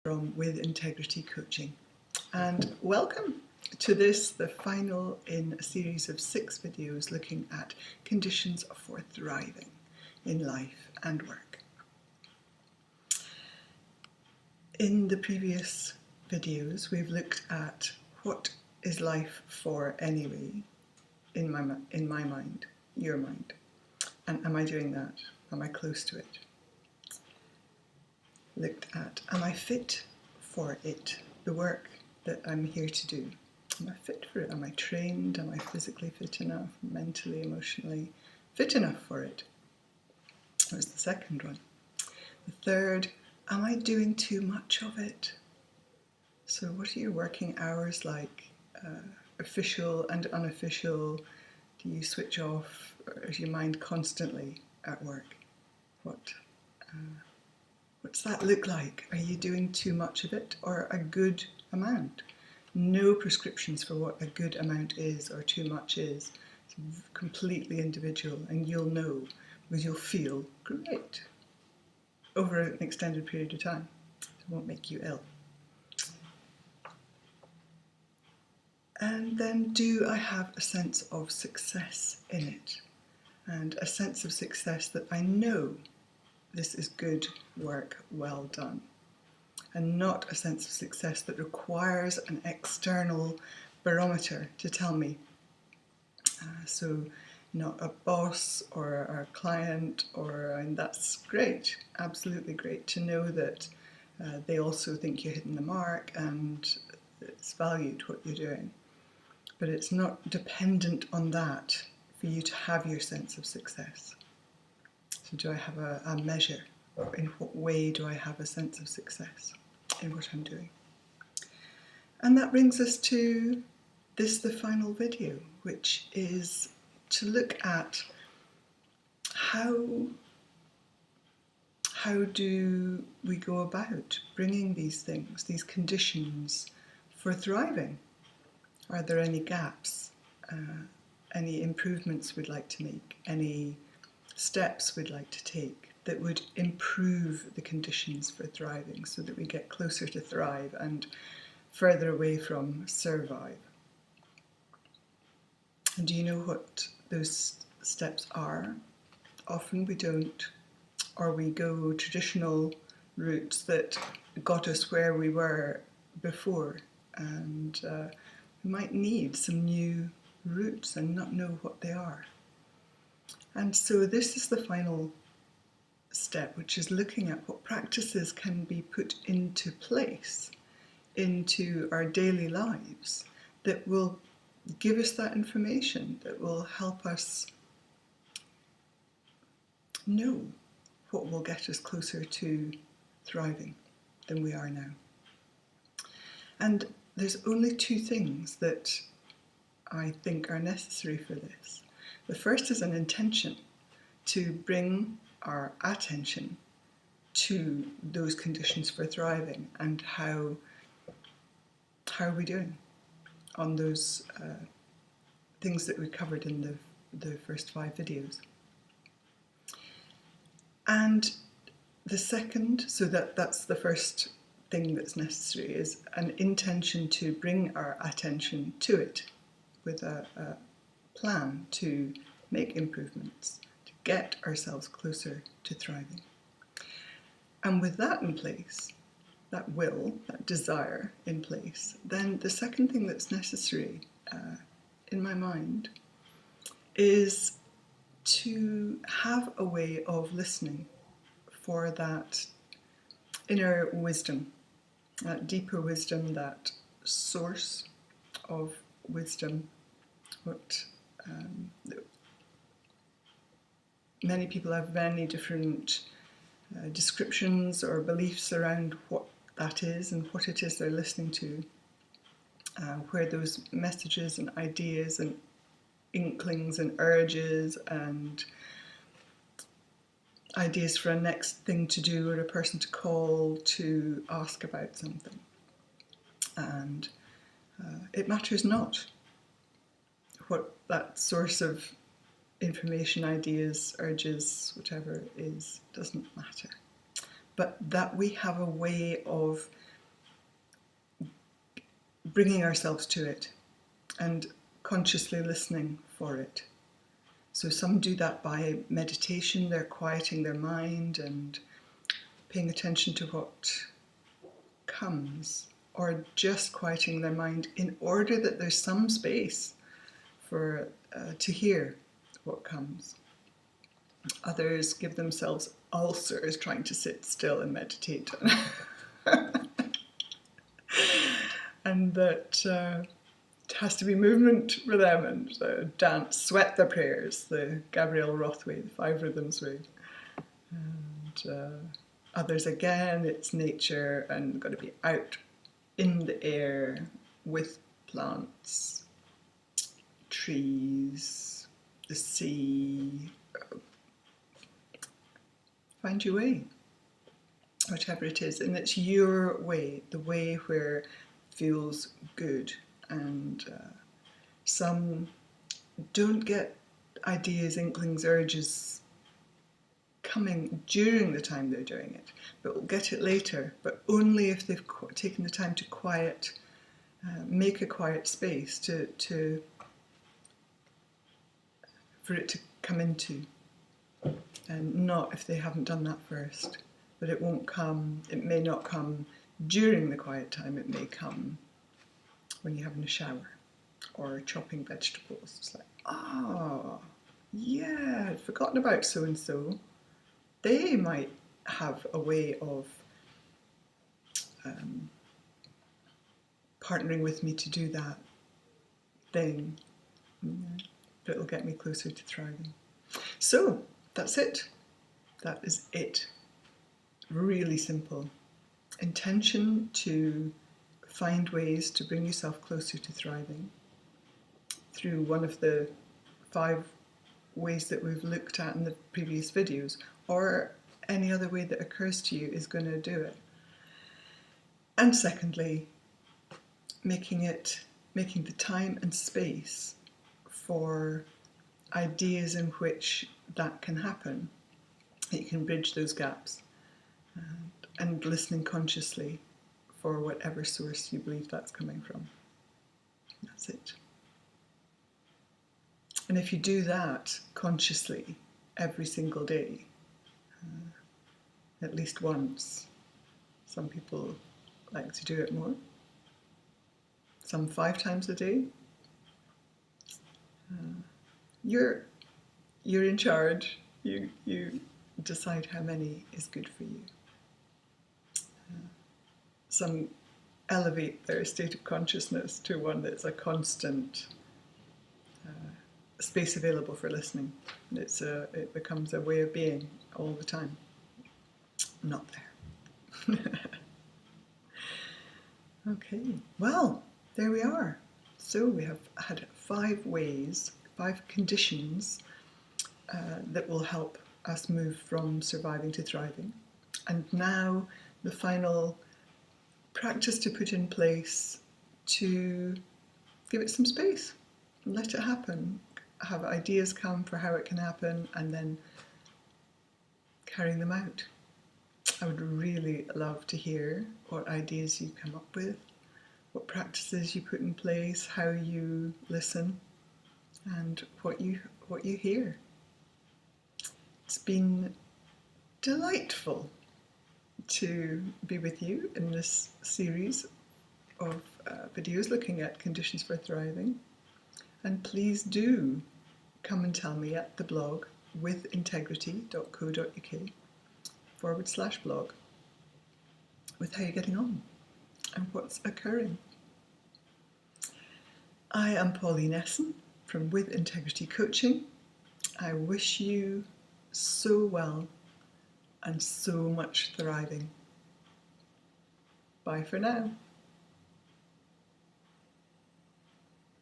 from With Integrity Coaching, and welcome to this, the final in a series of 6 videos looking at conditions for thriving in life and work. In the previous videos we've looked at what is life for anyway in my mind, your mind, and am I doing that? Am I close to it? Looked at, am I fit for it, the work that I'm here to do? Am I fit for it? Am I trained? Am I physically fit enough, mentally, emotionally fit enough for it? That was the second one. The third, am I doing too much of it? So what are your working hours like? Official and unofficial? Do you switch off, or is your mind constantly at work? What's that look like? Are you doing too much of it or a good amount? No prescriptions for what a good amount is or too much is. It's completely individual, and you'll know because you'll feel great over an extended period of time. It won't make you ill. And then, do I have a sense of success in it? And a sense of success that I know this is good work, well done. And not a sense of success that requires an external barometer to tell me. So not a boss or a client, and that's great, absolutely great to know that they also think you're hitting the mark and it's valued what you're doing. But it's not dependent on that for you to have your sense of success. So do I have a measure? In what way do I have a sense of success in what I'm doing? And that brings us to this, the final video, which is to look at how do we go about bringing these things, these conditions for thriving? Are there any gaps, any improvements we'd like to make, any steps we'd like to take that would improve the conditions for thriving so that we get closer to thrive and further away from survive? And do you know what those steps are? Often we don't, or we go traditional routes that got us where we were before, and we might need some new routes and not know what they are. And so this is the final step, which is looking at what practices can be put into place into our daily lives that will give us that information, that will help us know what will get us closer to thriving than we are now. And there's only 2 things that I think are necessary for this. The first is an intention to bring our attention to those conditions for thriving, and how are we doing on those things that we covered in the first 5 videos. And the second, so that's the first thing that's necessary, is an intention to bring our attention to it with a plan to make improvements, to get ourselves closer to thriving. And with that in place, that will, that desire in place, then the second thing that's necessary in my mind is to have a way of listening for that inner wisdom, that deeper wisdom, that source of wisdom, what many people have many different descriptions or beliefs around what that is and what it is they're listening to, where those messages and ideas and inklings and urges and ideas for a next thing to do or a person to call to ask about something. And it matters not what that source of information, ideas, urges, whatever it is, doesn't matter. But that we have a way of bringing ourselves to it and consciously listening for it. So some do that by meditation, they're quieting their mind and paying attention to what comes, or just quieting their mind in order that there's some space for to hear what comes. Others give themselves ulcers trying to sit still and meditate. And that it has to be movement for them, and dance, sweat their prayers, the Gabrielle Roth way, the 5 rhythms way. And others again, it's nature and got to be out in the air with plants, trees, the sea. Find your way, whatever it is, and it's your way, the way where it feels good. And some don't get ideas, inklings, urges coming during the time they're doing it, but will get it later, but only if they've taken the time to quiet, make a quiet space for it to come into, and not if they haven't done that first. But it won't come, it may not come during the quiet time, it may come when you're having a shower or chopping vegetables. It's like, yeah, I'd forgotten about so-and-so. They might have a way of partnering with me to do that thing, but it'll get me closer to thriving. So that's it. That is it. Really simple. Intention to find ways to bring yourself closer to thriving through one of the 5 ways that we've looked at in the previous videos, or any other way that occurs to you is going to do it. And secondly, making the time and space for ideas in which that can happen. You can bridge those gaps, and listening consciously for whatever source you believe that's coming from. That's it. And if you do that consciously every single day, at least once, some people like to do it more, some 5 times a day, you're in charge. You decide how many is good for you. Some elevate their state of consciousness to one that's a constant space available for listening. It becomes a way of being all the time. Not there. Okay, well, there we are. So we have had 5 ways, 5 conditions that will help us move from surviving to thriving. And now the final practice to put in place to give it some space, let it happen, have ideas come for how it can happen, and then carrying them out. I would really love to hear what ideas you come up with, what practices you put in place, how you listen, and what you hear. It's been delightful to be with you in this series of videos looking at conditions for thriving. And please do come and tell me at the blog withintegrity.co.uk/blog with how you're getting on and what's occurring. I am Pauline Essen from With Integrity Coaching. I wish you so well and so much thriving. Bye for now.